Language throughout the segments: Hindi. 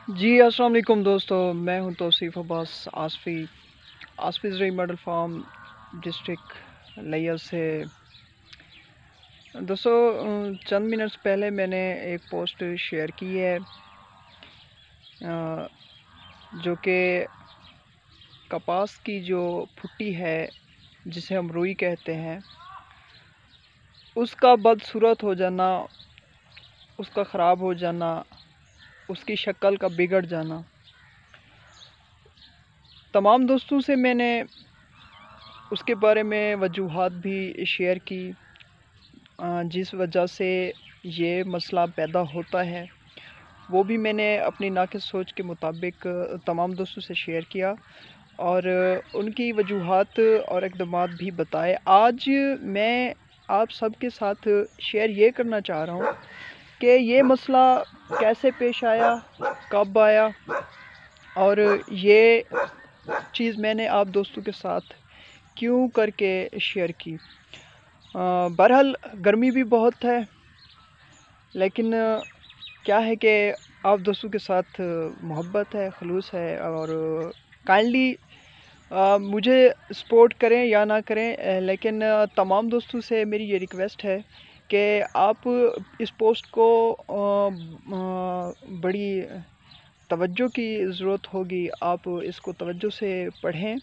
जी, अस्सलाम वालेकुम दोस्तों, मैं हूं तौसीफ़ अब्बास आसफ़ी ज़रई मॉडल फार्म डिस्ट्रिक्ट लिया से। दोस्तों चंद मिनट्स पहले मैंने एक पोस्ट शेयर की है जो कि कपास की जो फुट्टी है जिसे हम रुई कहते हैं, उसका बदसूरत हो जाना, उसका ख़राब हो जाना, उसकी शक्ल का बिगड़ जाना। तमाम दोस्तों से मैंने उसके बारे में वजूहात भी शेयर की जिस वजह से ये मसला पैदा होता है, वो भी मैंने अपनी नाक़िस सोच के मुताबिक तमाम दोस्तों से शेयर किया और उनकी वजूहात और इक़दामात भी बताए। आज मैं आप सबके साथ शेयर ये करना चाह रहा हूँ कि ये मसला कैसे पेश आया, कब आया और ये चीज़ मैंने आप दोस्तों के साथ क्यों करके शेयर की। बहरहाल गर्मी भी बहुत है, लेकिन क्या है कि आप दोस्तों के साथ मोहब्बत है, ख़ुलूस है और काइंडली मुझे सपोर्ट करें या ना करें, लेकिन तमाम दोस्तों से मेरी ये रिक्वेस्ट है कि आप इस पोस्ट को बड़ी तवज्जो की ज़रूरत होगी। आप इसको तवज्जो से पढ़ें,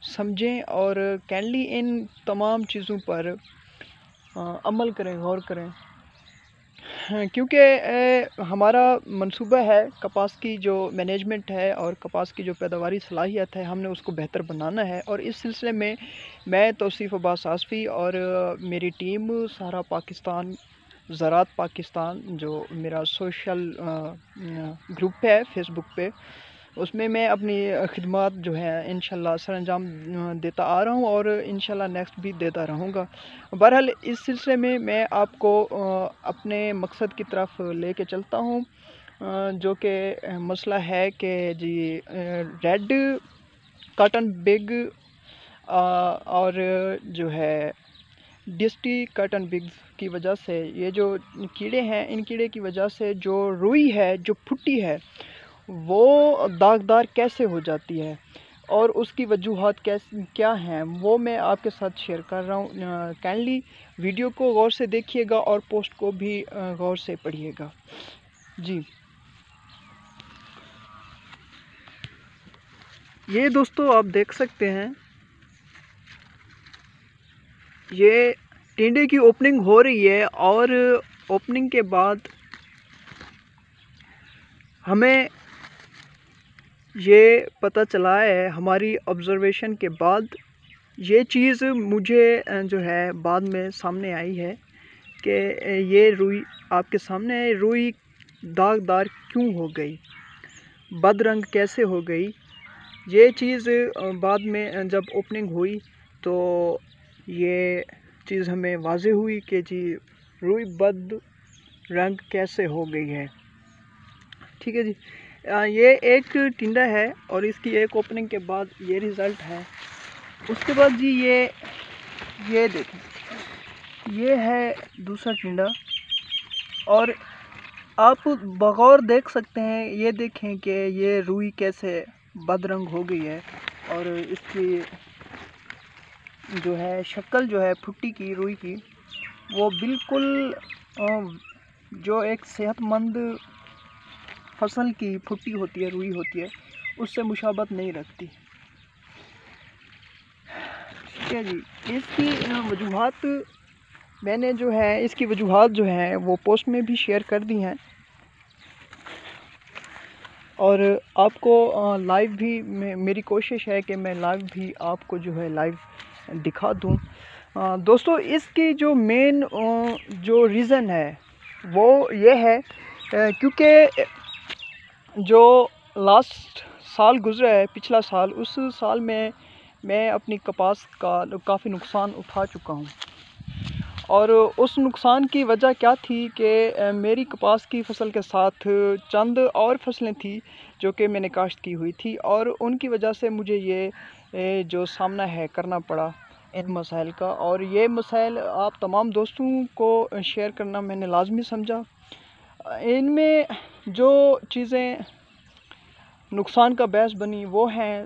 समझें और काइंडली इन तमाम चीज़ों पर अमल करें, गौर करें। हाँ, क्योंकि हमारा मंसूबा है कपास की जो मैनेजमेंट है और कपास की जो पैदावारी सलाहियत है, हमने उसको बेहतर बनाना है और इस सिलसिले में मैं तौसीफ़ अब्बास आसफ़ी और मेरी टीम सारा पाकिस्तान ज़राअत पाकिस्तान जो मेरा सोशल ग्रुप है फ़ेसबुक पे, उसमें मैं अपनी खिदमत जो है इंशाल्लाह सरअंजाम देता आ रहा हूँ और इंशाल्लाह नेक्स्ट भी देता रहूँगा। बहरहाल इस सिलसिले में मैं आपको अपने मकसद की तरफ लेके चलता हूँ, जो कि मसला है कि जी रेड कॉटन बिग और जो है डिस्टी कॉटन बिग्स की वजह से ये जो कीड़े हैं, इन कीड़े की वजह से जो रुई है, जो फुट्टी है, वो दागदार कैसे हो जाती है और उसकी वजूहात क्या हैं, वो मैं आपके साथ शेयर कर रहा हूँ। काइंडली वीडियो को गौर से देखिएगा और पोस्ट को भी गौर से पढ़िएगा। जी, ये दोस्तों आप देख सकते हैं, ये टिंडे की ओपनिंग हो रही है और ओपनिंग के बाद हमें ये पता चला है हमारी ऑब्ज़र्वेशन के बाद, ये चीज़ मुझे जो है बाद में सामने आई है कि ये रुई आपके सामने है, रुई दागदार क्यों हो गई, बदरंग कैसे हो गई। ये चीज़ बाद में जब ओपनिंग हुई तो ये चीज़ हमें वाज़ेह हुई कि जी रुई बद रंग कैसे हो गई है। ठीक है जी, ये एक टिंडा है और इसकी एक ओपनिंग के बाद ये रिज़ल्ट है। उसके बाद जी ये देखें, ये है दूसरा टिंडा और आप बगौर देख सकते हैं, ये देखें कि ये रुई कैसे बदरंग हो गई है और इसकी जो है शक्ल जो है फुट्टी की, रुई की, वो बिल्कुल जो एक सेहतमंद फसल की फुट्टी होती है, रुई होती है, उससे मुशाबत नहीं रखती। ठीक है जी, इसकी वजूहात मैंने जो है इसकी वजूहात जो हैं वो पोस्ट में भी शेयर कर दी हैं और आपको लाइव भी मेरी कोशिश है कि मैं लाइव भी आपको जो है लाइव दिखा दूं। दोस्तों इसकी जो मेन जो रीज़न है वो ये है क्योंकि जो लास्ट साल गुज़रा है, पिछला साल, उस साल में मैं अपनी कपास का काफ़ी नुकसान उठा चुका हूँ और उस नुकसान की वजह क्या थी कि मेरी कपास की फ़सल के साथ चंद और फसलें थी जो कि मैंने काश्त की हुई थी और उनकी वजह से मुझे ये जो सामना है करना पड़ा इन मसाइल का, और ये मसाइल आप तमाम दोस्तों को शेयर करना मैंने लाजमी समझा। इनमें जो चीज़ें नुकसान का बायस बनी वो हैं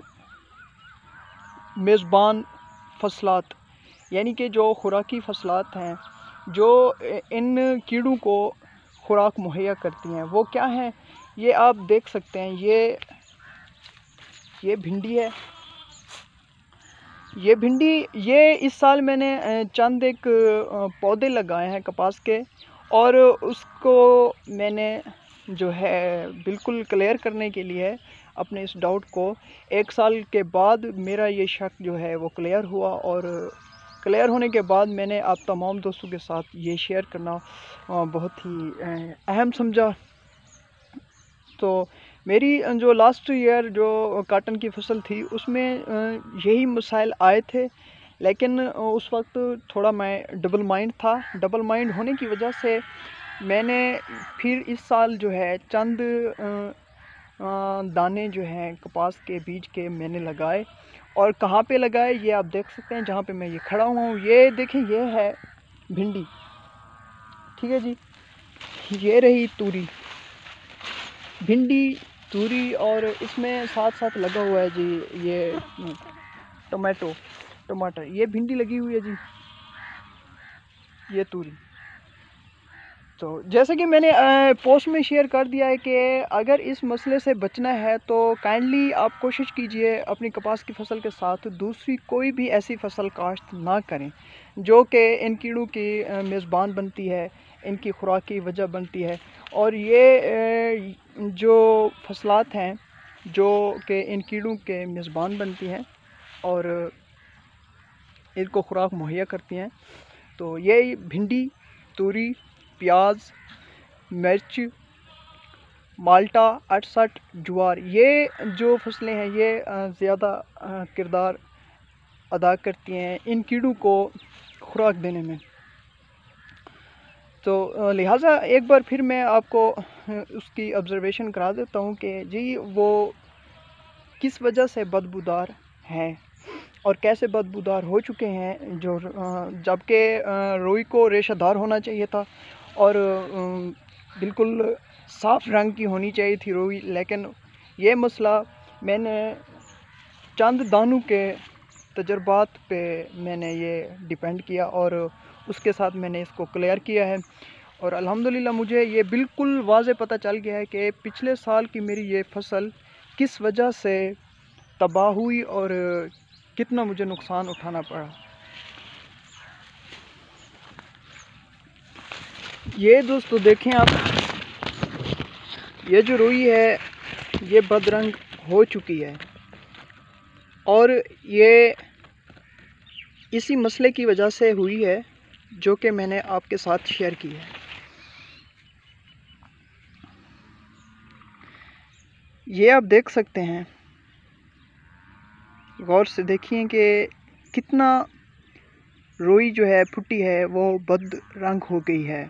मेज़बान फसलात, यानी कि जो खुराकी फसलात हैं जो इन कीड़ों को खुराक मुहैया करती हैं। वो क्या हैं, ये आप देख सकते हैं। ये भिंडी है। ये भिंडी, ये इस साल मैंने चंद एक पौधे लगाए हैं कपास के, और उसको मैंने जो है बिल्कुल क्लियर करने के लिए अपने इस डाउट को, 1 साल के बाद मेरा ये शक जो है वो क्लियर हुआ, और क्लियर होने के बाद मैंने आप तमाम दोस्तों के साथ ये शेयर करना बहुत ही अहम समझा। तो मेरी जो लास्ट ईयर जो काटन की फसल थी उसमें यही मसाइल आए थे, लेकिन उस वक्त थोड़ा मैं डबल माइंड था। डबल माइंड होने की वजह से मैंने फिर इस साल जो है चंद दाने जो हैं कपास के बीज के मैंने लगाए। और कहाँ पे लगाए ये आप देख सकते हैं, जहाँ पे मैं ये खड़ा हुआ हूँ। ये देखें, ये है भिंडी, ठीक है जी। ये रही तूरी, भिंडी, तूरी, और इसमें साथ साथ लगा हुआ है जी ये टमाटर। ये भिंडी लगी हुई है जी, ये तूरी। तो जैसे कि मैंने पोस्ट में शेयर कर दिया है कि अगर इस मसले से बचना है तो काइंडली आप कोशिश कीजिए अपनी कपास की फसल के साथ दूसरी कोई भी ऐसी फसल काश्त ना करें जो कि इन कीड़ों की मेज़बान बनती है, इनकी खुराक की वजह बनती है। और ये जो फसलात हैं जो कि इन कीड़ों के मेज़बान बनती हैं और इनको खुराक मुहैया करती हैं, तो ये भिंडी, तूरी, प्याज, मिर्च, माल्टा, 68, ज्वार, ये जो फसलें हैं ये ज़्यादा किरदार अदा करती हैं इन कीड़ों को खुराक देने में। तो लिहाजा एक बार फिर मैं आपको उसकी ऑब्ज़र्वेशन करा देता हूँ कि जी वो किस वजह से बदबूदार हैं और कैसे बदबूदार हो चुके हैं। जो जबकि रोई को रेशादार होना चाहिए था और बिल्कुल साफ़ रंग की होनी चाहिए थी रोई, लेकिन ये मसला मैंने चंद दानों के तजर्बात पे मैंने ये डिपेंड किया और उसके साथ मैंने इसको क्लियर किया है। और अल्हम्दुलिल्लाह मुझे ये बिल्कुल वाज़े पता चल गया है कि पिछले साल की मेरी ये फसल किस वजह से तबाह हुई और कितना मुझे नुकसान उठाना पड़ा। ये दोस्तों देखें आप, ये जो रुई है ये बदरंग हो चुकी है और ये इसी मसले की वजह से हुई है जो कि मैंने आपके साथ शेयर की है। ये आप देख सकते हैं, गौर से देखिए कि कितना रोई जो है फुटी है वो बद रंग हो गई है।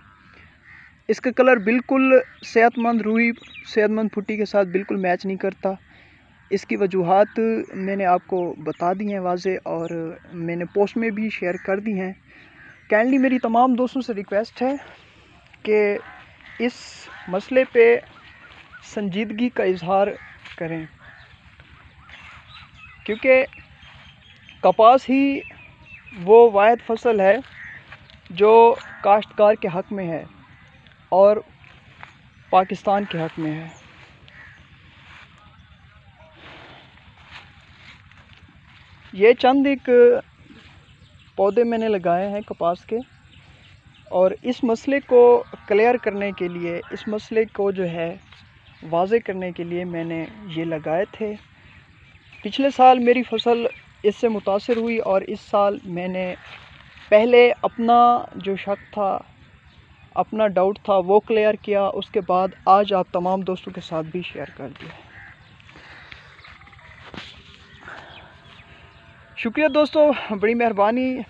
इसका कलर बिल्कुल सेहतमंद रुई, सेहतमंद फुटी के साथ बिल्कुल मैच नहीं करता। इसकी वजूहात मैंने आपको बता दी हैं वाज़े और मैंने पोस्ट में भी शेयर कर दी हैं। काइंडली मेरी तमाम दोस्तों से रिक्वेस्ट है कि इस मसले पे संजीदगी का इजहार करें, क्योंकि कपास ही वो वाहिद फसल है जो काश्तकार के हक़ में है और पाकिस्तान के हक़ में है। ये चंद एक पौधे मैंने लगाए हैं कपास के और इस मसले को क्लियर करने के लिए, इस मसले को जो है वाज़े करने के लिए मैंने ये लगाए थे। पिछले साल मेरी फसल इससे मुतासिर हुई और इस साल मैंने पहले अपना जो शक था, अपना डाउट था वो क्लियर किया, उसके बाद आज आप तमाम दोस्तों के साथ भी शेयर कर दिया। शुक्रिया दोस्तों, बड़ी मेहरबानी।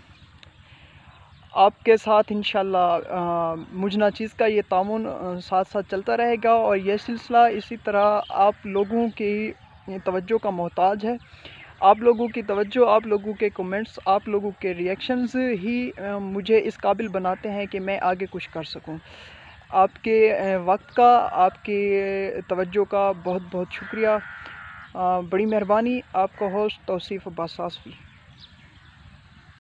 आपके साथ इंशाल्लाह मुझ नाचीज़ का ये तामुन साथ साथ चलता रहेगा और यह सिलसिला इसी तरह आप लोगों की तवज्जो का मोहताज है। आप लोगों की तवज्जो, आप लोगों के कमेंट्स, आप लोगों के रिएक्शंस ही मुझे इस काबिल बनाते हैं कि मैं आगे कुछ कर सकूं। आपके वक्त का, आपकी तवज्जो का बहुत बहुत शुक्रिया। बड़ी मेहरबानी। आपका होस्ट तौसीफ़ अब्बास आसफ़ी।